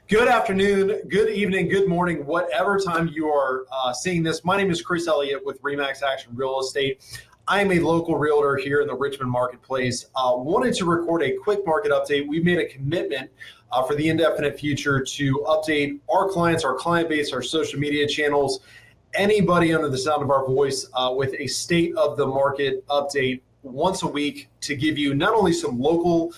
Good afternoon, good evening, good morning, whatever time you are seeing this. My name is Chris Elliott with Remax Action Real Estate. I am a local realtor here in the Richmond Marketplace. Wanted to record a quick market update. We made a commitment for the indefinite future to update our clients, our client base, our social media channels, anybody under the sound of our voice with a state of the market update once a week to give you not only some local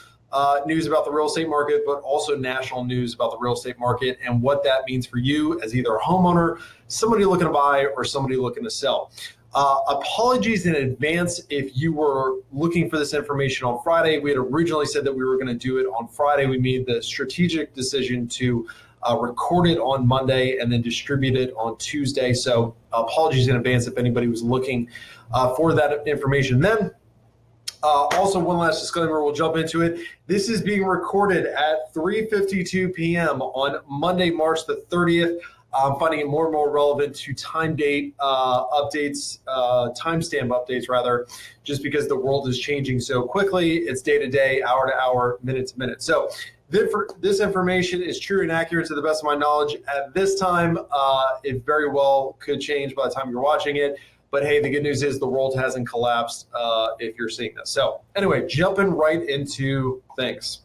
news about the real estate market, but also national news about the real estate market and what that means for you as either a homeowner, somebody looking to buy, or somebody looking to sell. Apologies in advance if you were looking for this information on Friday. We had originally said that we were going to do it on Friday. We made the strategic decision to record it on Monday and then distribute it on Tuesday. So apologies in advance if anybody was looking for that information then. Also, one last disclaimer, we'll jump into it. This is being recorded at 3:52 p.m. on Monday, March the 30th. I'm finding it more and more relevant to timestamp updates rather, just because the world is changing so quickly. It's day to day, hour to hour, minute to minute. So this information is true and accurate to the best of my knowledge at this time. It very well could change by the time you're watching it. But hey, the good news is the world hasn't collapsed if you're seeing this. So anyway, jumping right into things.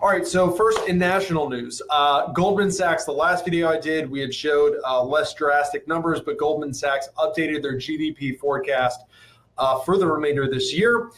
All right, so first in national news, Goldman Sachs, the last video I did, we had showed less drastic numbers, but Goldman Sachs updated their GDP forecast for the remainder of this year.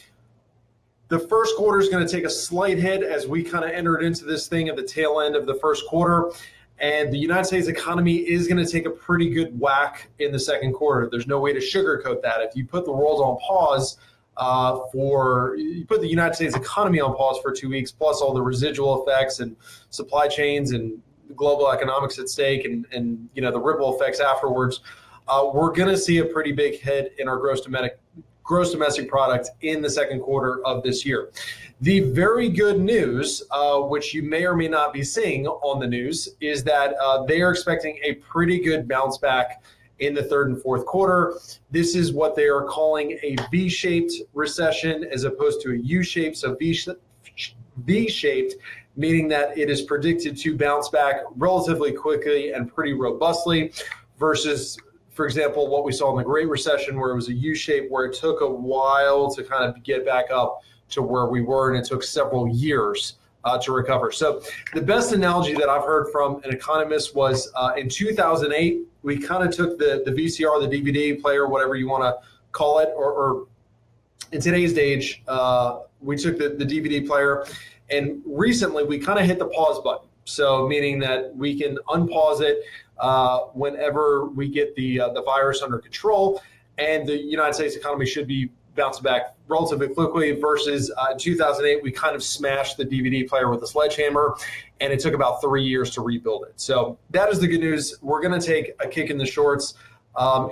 The first quarter is going to take a slight hit as we kind of entered into this thing at the tail end of the first quarter. And the United States economy is going to take a pretty good whack in the second quarter. There's no way to sugarcoat that. If you put the world on pause you put the United States economy on pause for 2 weeks, plus all the residual effects and supply chains and global economics at stake and you know the ripple effects afterwards, we're going to see a pretty big hit in our gross domestic product in the second quarter of this year. The very good news, which you may or may not be seeing on the news, is that they are expecting a pretty good bounce back in the third and fourth quarter. This is what they are calling a V-shaped recession as opposed to a U-shaped. So V-shaped, meaning that it is predicted to bounce back relatively quickly and pretty robustly versus, for example, what we saw in the Great Recession, where it was a U-shape, where it took a while to kind of get back up to where we were, and it took several years to recover. So the best analogy that I've heard from an economist was in 2008, we kind of took the VCR, the DVD player, whatever you want to call it, or in today's age, we took the DVD player, and recently we kind of hit the pause button. So meaning that we can unpause it whenever we get the virus under control, and the United States economy should be bouncing back relatively quickly versus in 2008, we kind of smashed the DVD player with a sledgehammer, and it took about 3 years to rebuild it. So that is the good news. We're going to take a kick in the shorts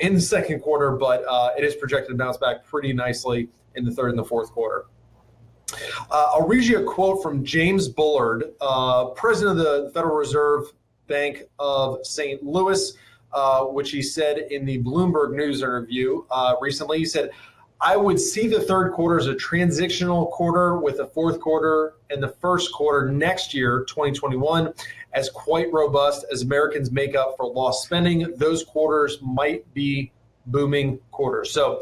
in the second quarter, but it is projected to bounce back pretty nicely in the third and the fourth quarter. I'll read you a quote from James Bullard, president of the Federal Reserve Bank of St. Louis, which he said in the Bloomberg News interview recently. He said, "I would see the third quarter as a transitional quarter, with the fourth quarter and the first quarter next year, 2021, as quite robust as Americans make up for lost spending. Those quarters might be booming quarters." So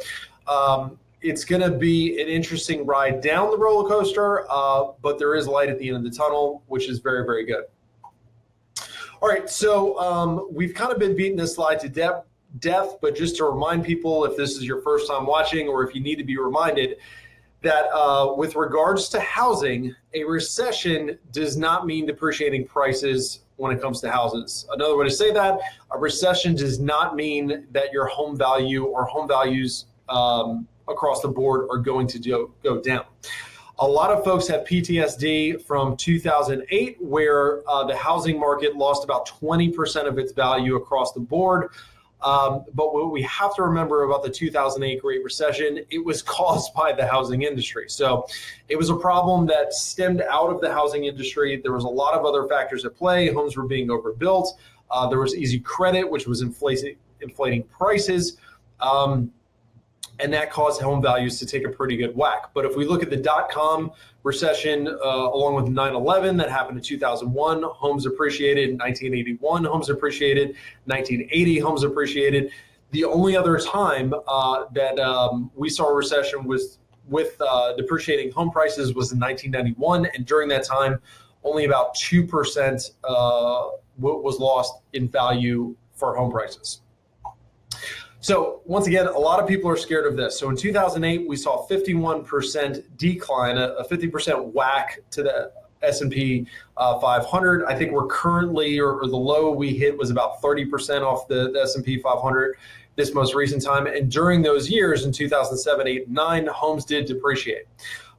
it's going to be an interesting ride down the roller coaster, but there is light at the end of the tunnel, which is very, very good. All right, so we've kind of been beating this slide to death, but just to remind people, if this is your first time watching or if you need to be reminded, that with regards to housing, a recession does not mean depreciating prices when it comes to houses. Another way to say that, a recession does not mean that your home value or home values across the board are going to go down. A lot of folks have PTSD from 2008, where the housing market lost about 20% of its value across the board. But what we have to remember about the 2008 Great Recession, it was caused by the housing industry. So it was a problem that stemmed out of the housing industry. There was a lot of other factors at play. Homes were being overbuilt. There was easy credit, which was inflating prices. and that caused home values to take a pretty good whack. But if we look at the dot-com recession, along with 9/11, that happened in 2001, homes appreciated. In 1981, homes appreciated. 1980, homes appreciated. The only other time that we saw a recession was with depreciating home prices was in 1991, and during that time, only about 2% was lost in value for home prices. So once again, a lot of people are scared of this. So in 2008, we saw 51% decline, a 50% whack to the S&P 500. I think we're currently, or the low we hit was about 30% off the S&P 500 this most recent time. And during those years, in 2007, 8, 9, homes did depreciate.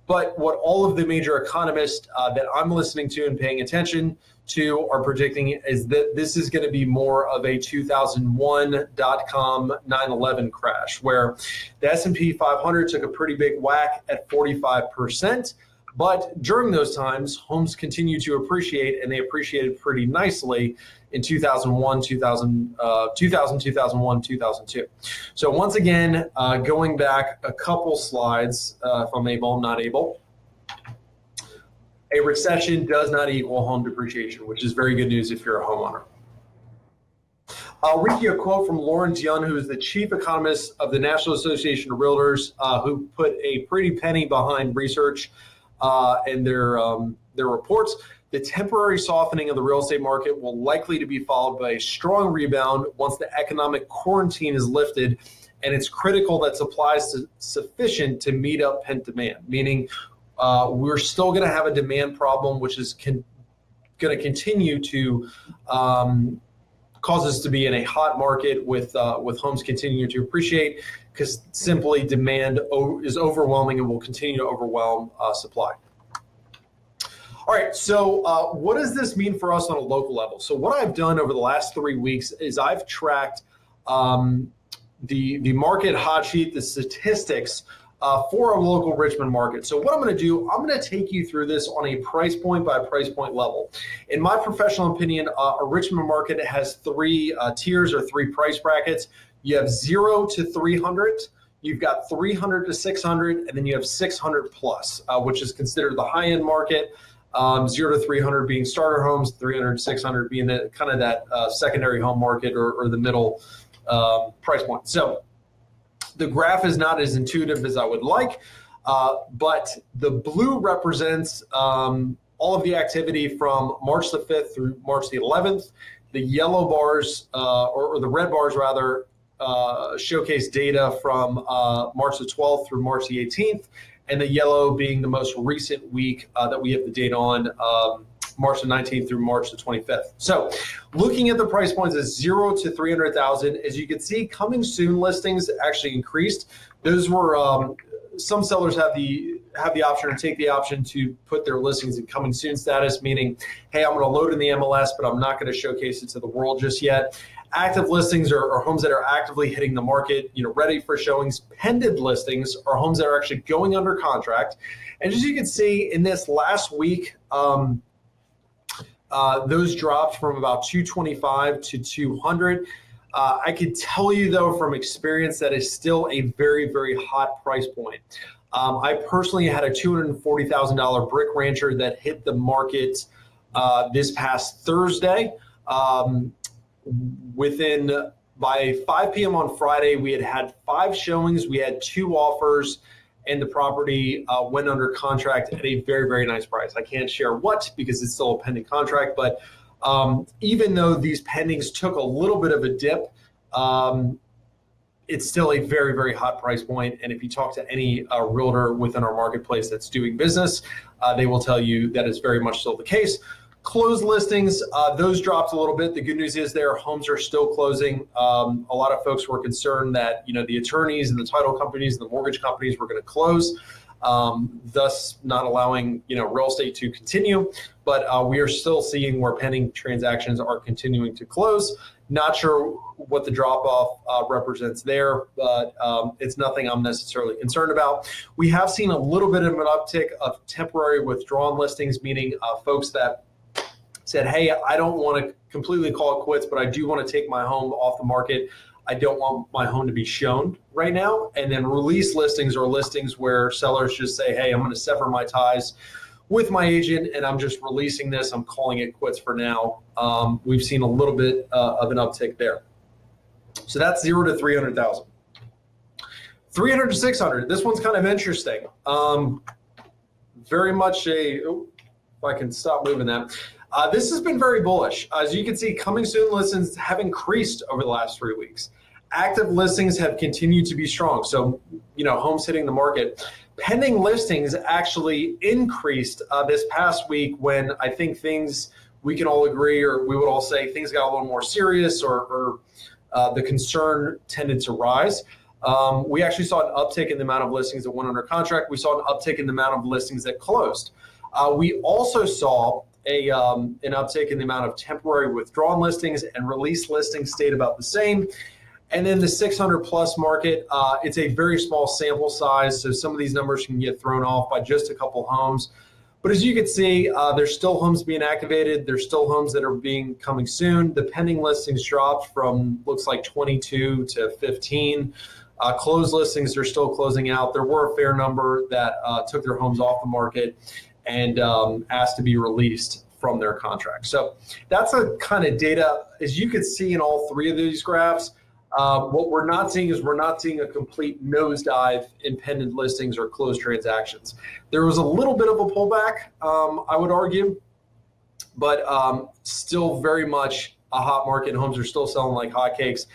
But what all of the major economists that I'm listening to and paying attention to are predicting is that this is going to be more of a 2001 dot-com 9/11 crash, where the S&P 500 took a pretty big whack at 45%. But during those times, homes continued to appreciate, and they appreciated pretty nicely in 2001, 2002. So once again, going back a couple slides, if I'm able, not able. A recession does not equal home depreciation, which is very good news if you're a homeowner. I'll read you a quote from Lawrence Yun, who is the chief economist of the National Association of Realtors, who put a pretty penny behind research and their reports. The temporary softening of the real estate market will likely to be followed by a strong rebound once the economic quarantine is lifted, and it's critical that supply is sufficient to meet up pent demand, meaning we're still going to have a demand problem, which is going to continue to cause us to be in a hot market with homes continuing to appreciate, because simply demand is overwhelming and will continue to overwhelm supply. All right, so what does this mean for us on a local level? So what I've done over the last 3 weeks is I've tracked the market hot sheet, the statistics for a local Richmond market. So what I'm going to do, I'm going to take you through this on a price point by price point level. In my professional opinion, a Richmond market has 3 tiers or 3 price brackets. You have 0 to 300. You've got 300 to 600, and then you have 600 plus, which is considered the high-end market. 0 to 300 being starter homes, 300 to 600 being the kind of that secondary home market or the middle price point. So the graph is not as intuitive as I would like, but the blue represents all of the activity from March the 5th through March the 11th. The yellow bars, or the red bars rather, showcase data from March the 12th through March the 18th. And the yellow being the most recent week that we have the data on, March the 19th through March the 25th. So looking at the price points as 0 to 300,000, as you can see, coming soon listings actually increased. Those were, some sellers have the option or take the option to put their listings in coming soon status, meaning, hey, I'm going to load in the MLS, but I'm not going to showcase it to the world just yet. Active listings are homes that are actively hitting the market, ready for showings. Pending listings are homes that are actually going under contract. And as you can see in this last week, those dropped from about 225 to 200. I can tell you, though, from experience, that is still a very, very hot price point. I personally had a $240,000 brick rancher that hit the market this past Thursday. By 5 p.m. on Friday, we had 5 showings. We had 2 offers, and the property went under contract at a very, very nice price. I can't share what because it's still a pending contract, but even though these pendings took a little bit of a dip, it's still a very, very hot price point. And if you talk to any realtor within our marketplace that's doing business, they will tell you that is very much still the case. Closed listings, those dropped a little bit. The good news is their homes are still closing. A lot of folks were concerned that the attorneys and the title companies and the mortgage companies were going to close, thus not allowing real estate to continue. But we are still seeing where pending transactions are continuing to close. Not sure what the drop-off represents there, but it's nothing I'm necessarily concerned about. We have seen a little bit of an uptick of temporary withdrawn listings, meaning folks that said, hey, I don't want to completely call it quits, but I do want to take my home off the market. I don't want my home to be shown right now. And then release listings are listings where sellers just say, hey, I'm going to sever my ties with my agent and I'm just releasing this. I'm calling it quits for now. We've seen a little bit of an uptick there. So that's 0 to 300,000. 300 to 600. This one's kind of interesting. Very much if I can stop moving that. This has been very bullish. As you can see, coming soon listings have increased over the last 3 weeks. Active listings have continued to be strong. So, homes hitting the market. Pending listings actually increased this past week when I think things, we can all agree, or we would all say things got a little more serious, or the concern tended to rise. We actually saw an uptick in the amount of listings that went under contract. We saw an uptick in the amount of listings that closed. We also saw an uptick in the amount of temporary withdrawn listings, and release listings stayed about the same. And then the 600 plus market, it's a very small sample size, so some of these numbers can get thrown off by just a couple homes. But as you can see, there's still homes being activated. There's still homes that are coming soon. The pending listings dropped from, looks like 22 to 15. Closed listings are still closing out. There were a fair number that took their homes off the market and asked to be released from their contract. So that's a kind of data. As you can see in all three of these graphs, what we're not seeing is we're not seeing a complete nosedive in pending listings or closed transactions. There was a little bit of a pullback, I would argue, but still very much a hot market. Homes are still selling like hotcakes.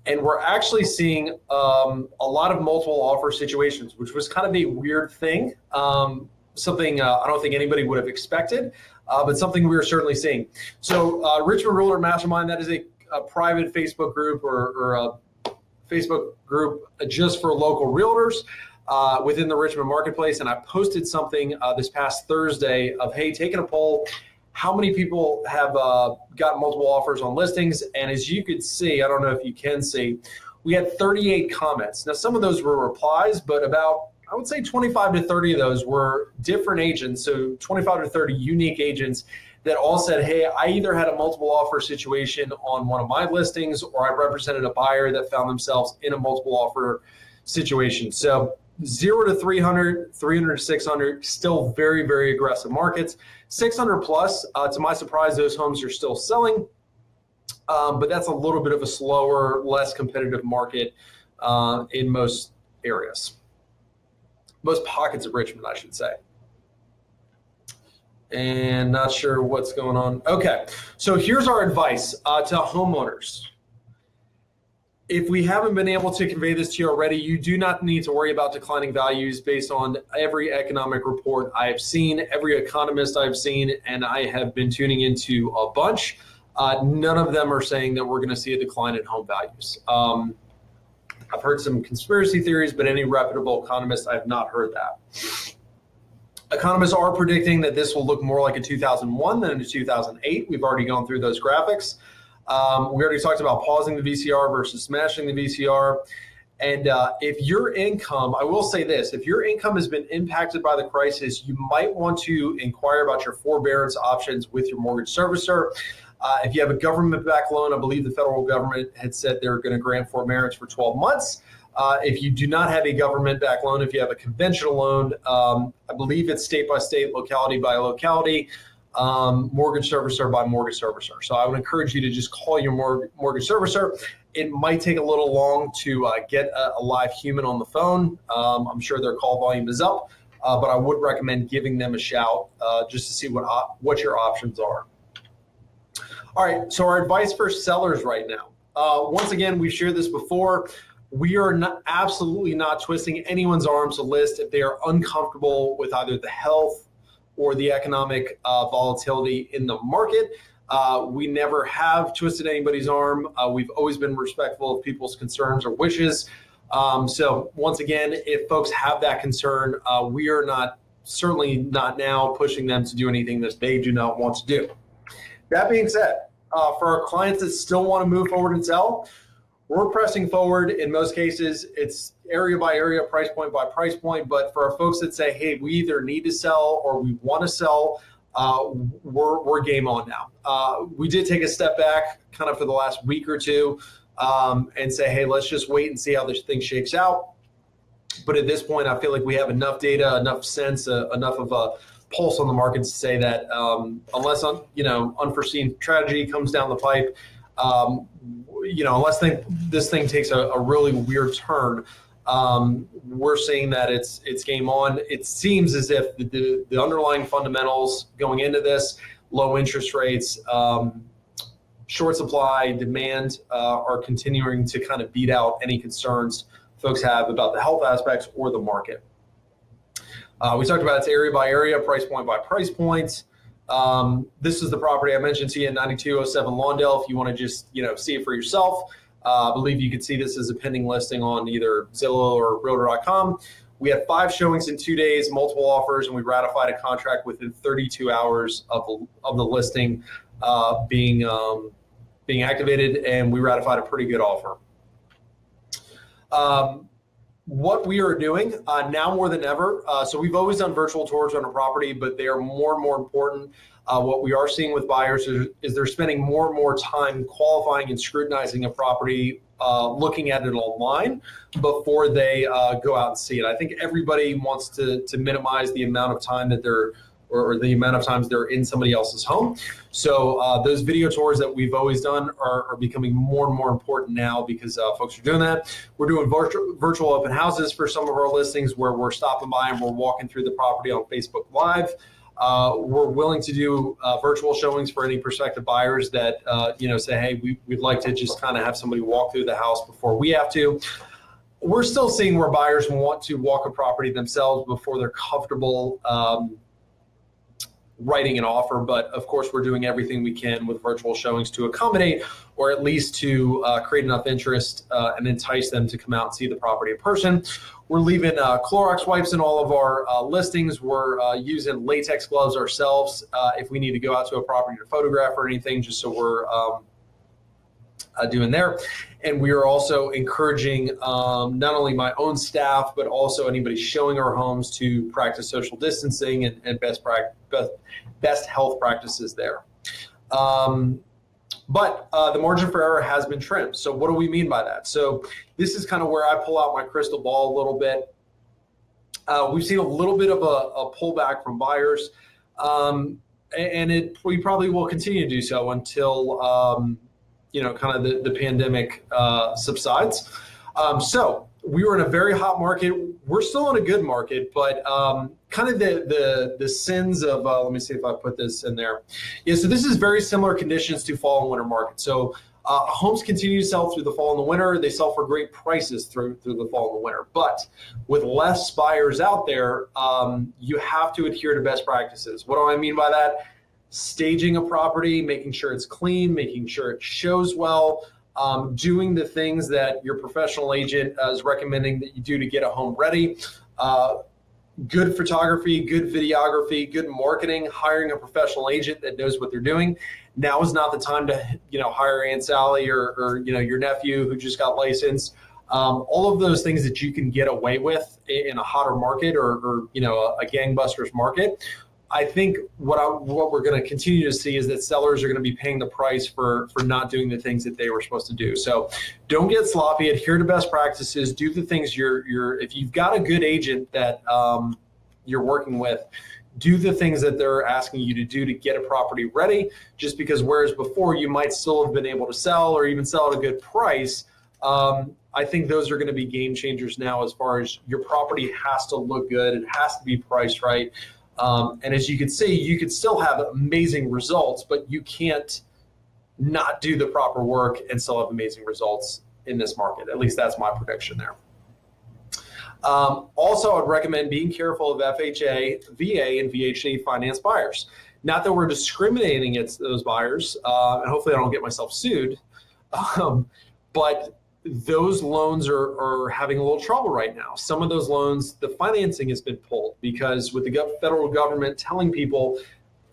And we're actually seeing a lot of multiple offer situations, which was kind of a weird thing. Something I don't think anybody would have expected, but something we were certainly seeing. So Richmond Realtor Mastermind, that is a private Facebook group or a Facebook group just for local realtors within the Richmond marketplace. And I posted something this past Thursday of, hey, taking a poll, how many people have got multiple offers on listings? And as you could see, I don't know if you can see, we had 38 comments. Now, some of those were replies, but about, I would say 25 to 30 of those were different agents. So 25 to 30 unique agents that all said, hey, I either had a multiple offer situation on one of my listings, or I represented a buyer that found themselves in a multiple offer situation. So 0 to 300, 300 to 600, still very, very aggressive markets. 600 plus, to my surprise, those homes are still selling, but that's a little bit of a slower, less competitive market in most areas. Most pockets of Richmond, I should say. And not sure what's going on. Okay, so here's our advice to homeowners. If we haven't been able to convey this to you already, you do not need to worry about declining values based on every economic report I have seen, every economist I've seen, and I have been tuning into a bunch. None of them are saying that we're going to see a decline in home values. I've heard some conspiracy theories, but any reputable economist, I've not heard that. Economists are predicting that this will look more like a 2001 than a 2008. We've already gone through those graphics. We already talked about pausing the VCR versus smashing the VCR. And if your income, I will say this, if your income has been impacted by the crisis, you might want to inquire about your forbearance options with your mortgage servicer. If you have a government-backed loan, I believe the federal government had said they're going to grant forbearance for 12 months. If you do not have a government-backed loan, if you have a conventional loan, I believe it's state by state, locality by locality, mortgage servicer by mortgage servicer. So I would encourage you to just call your mortgage servicer. It might take a little long to get a live human on the phone. I'm sure their call volume is up, but I would recommend giving them a shout just to see what your options are. All right, so our advice for sellers right now. Once again, we've shared this before. We are absolutely not twisting anyone's arms to list if they are uncomfortable with either the health or the economic volatility in the market. We never have twisted anybody's arm. We've always been respectful of people's concerns or wishes. So once again, if folks have that concern, we are certainly not now pushing them to do anything that they do not want to do. That being said, for our clients that still want to move forward and sell, we're pressing forward. In most cases, it's area by area, price point by price point. But for our folks that say, hey, we either need to sell or we want to sell, we're game on now. We did take a step back kind of for the last week or two and say, hey, let's just wait and see how this thing shakes out. But at this point, I feel like we have enough data, enough sense, enough of a pulse on the market to say that unless unforeseen tragedy comes down the pipe, unless this thing takes a really weird turn, we're seeing that it's game on. It seems as if the underlying fundamentals going into this, low interest rates, short supply, demand, are continuing to kind of beat out any concerns folks have about the health aspects or the market. We talked about it's area by area, price point by price point. This is the property I mentioned to you in 9207 Lawndale. If you want to just see it for yourself, I believe you could see this as a pending listing on either Zillow or Realtor.com. We had 5 showings in 2 days, multiple offers, and we ratified a contract within 32 hours of the listing being activated, and we ratified a pretty good offer. What we are doing now more than ever, so we've always done virtual tours on a property, but they are more and more important. What we are seeing with buyers is they're spending more and more time qualifying and scrutinizing a property, looking at it online before they go out and see it. I think everybody wants to minimize the amount of time that they're or the amount of times they're in somebody else's home. So those video tours that we've always done are becoming more and more important now because folks are doing that. We're doing virtual open houses for some of our listings where we're stopping by and we're walking through the property on Facebook Live. We're willing to do virtual showings for any prospective buyers that say, hey, we'd like to just kind of have somebody walk through the house before we have to. We're still seeing where buyers want to walk a property themselves before they're comfortable writing an offer, but of course we're doing everything we can with virtual showings to accommodate or at least to create enough interest and entice them to come out and see the property in person. We're leaving Clorox wipes in all of our listings. We're using latex gloves ourselves if we need to go out to a property to photograph or anything, just so we're doing there. And we are also encouraging not only my own staff, but also anybody showing our homes to practice social distancing and best health practices there. But the margin for error has been trimmed. So what do we mean by that? So this is kind of where I pull out my crystal ball a little bit. We've seen a little bit of a pullback from buyers, and we probably will continue to do so until kind of the pandemic subsides. So we were in a very hot market. We're still in a good market, but kind of the sins of, let me see if I put this in there. Yeah, so this is very similar conditions to fall and winter market. So homes continue to sell through the fall and the winter. They sell for great prices through the fall and the winter. But with less buyers out there, you have to adhere to best practices. What do I mean by that? Staging a property, making sure it's clean, making sure it shows well, doing the things that your professional agent is recommending that you do to get a home ready. Good photography, good videography, good marketing, hiring a professional agent that knows what they're doing. Now is not the time to hire Aunt Sally or your nephew who just got licensed. All of those things that you can get away with in a hotter market or a gangbusters market. I think what we're going to continue to see is that sellers are going to be paying the price for not doing the things that they were supposed to do. So don't get sloppy, adhere to best practices, do the things if you've got a good agent that you're working with, do the things that they're asking you to do to get a property ready, just because whereas before you might still have been able to sell or even sell at a good price, I think those are going to be game changers now as far as your property has to look good, it has to be priced right. And as you can see, you could still have amazing results, but you can't not do the proper work and still have amazing results in this market. At least that's my prediction there. Also, I'd recommend being careful of FHA, VA, and VHA finance buyers. Not that we're discriminating against those buyers, and hopefully I don't get myself sued, but those loans are having a little trouble right now. Some of those loans, the financing has been pulled because with the federal government telling people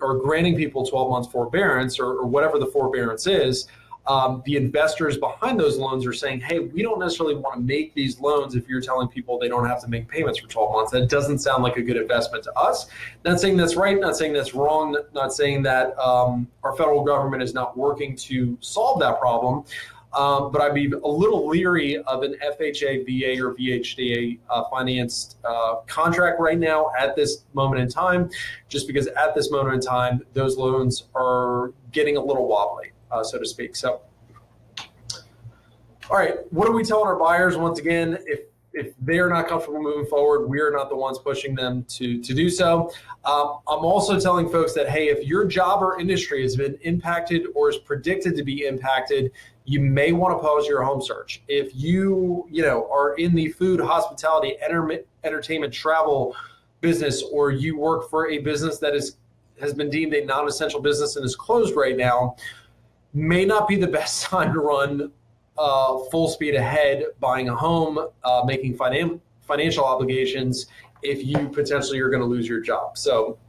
or granting people 12 months forbearance or whatever the forbearance is, the investors behind those loans are saying, hey, we don't necessarily want to make these loans if you're telling people they don't have to make payments for 12 months. That doesn't sound like a good investment to us. Not saying that's right, not saying that's wrong, not saying that our federal government is not working to solve that problem. but I'd be a little leery of an FHA, VA, or VHDA financed contract right now at this moment in time, just because at this moment in time, those loans are getting a little wobbly, so to speak. So, all right, what are we telling our buyers? Once again, if they're not comfortable moving forward, we are not the ones pushing them to do so. I'm also telling folks that, hey, if your job or industry has been impacted or is predicted to be impacted, you may want to pause your home search. If you are in the food, hospitality, entertainment, travel business, or you work for a business that has been deemed a non-essential business and is closed right now, may not be the best time to run full speed ahead, buying a home, making financial obligations if you potentially are going to lose your job. So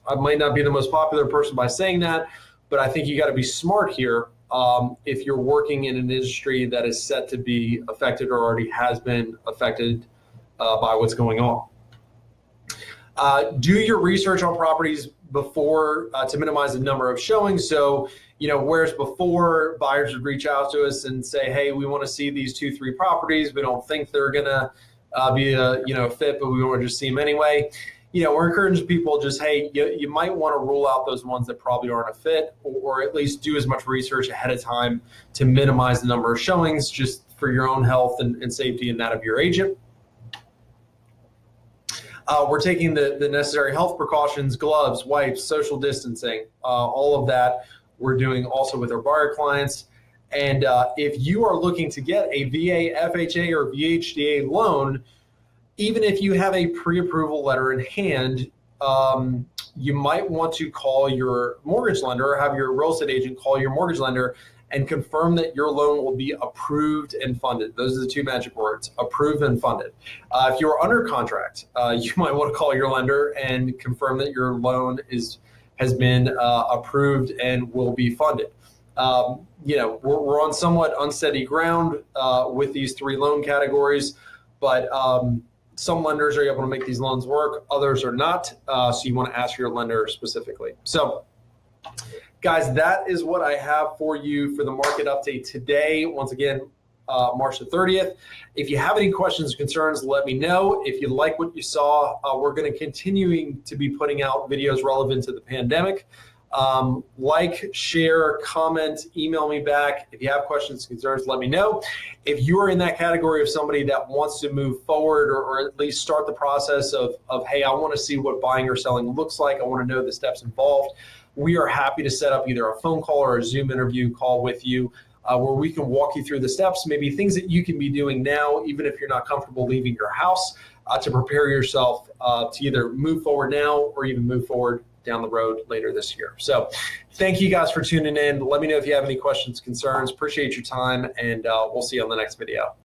I might not be the most popular person by saying that, but I think you got to be smart here if you're working in an industry that is set to be affected or already has been affected by what's going on. Do your research on properties before to minimize the number of showings. So, whereas before buyers would reach out to us and say, hey, we want to see these 2-3 properties. We don't think they're going to be a fit, but we want to just see them anyway. We're encouraging people just, hey, you might want to rule out those ones that probably aren't a fit, or at least do as much research ahead of time to minimize the number of showings, just for your own health and safety and that of your agent. We're taking the necessary health precautions, gloves, wipes, social distancing, all of that we're doing also with our buyer clients. And if you are looking to get a VA, FHA, or VHDA loan, even if you have a pre-approval letter in hand, you might want to call your mortgage lender or have your real estate agent call your mortgage lender and confirm that your loan will be approved and funded. Those are the two magic words, approved and funded. If you're under contract, you might want to call your lender and confirm that your loan has been approved and will be funded. We're on somewhat unsteady ground with these 3 loan categories, but some lenders are able to make these loans work, others are not, so you want to ask your lender specifically. So, guys, that is what I have for you for the market update today. Once again, March the 30th. If you have any questions or concerns, let me know. If you like what you saw, we're going to continuing to be putting out videos relevant to the pandemic. Like, share, comment, email me back. If you have questions, concerns, let me know. If you are in that category of somebody that wants to move forward or at least start the process of, hey, I want to see what buying or selling looks like. I want to know the steps involved. We are happy to set up either a phone call or a Zoom interview call with you where we can walk you through the steps, maybe things that you can be doing now, even if you're not comfortable leaving your house, to prepare yourself to either move forward now or even move forward down the road later this year. So thank you guys for tuning in. Let me know if you have any questions, concerns. Appreciate your time, and we'll see you on the next video.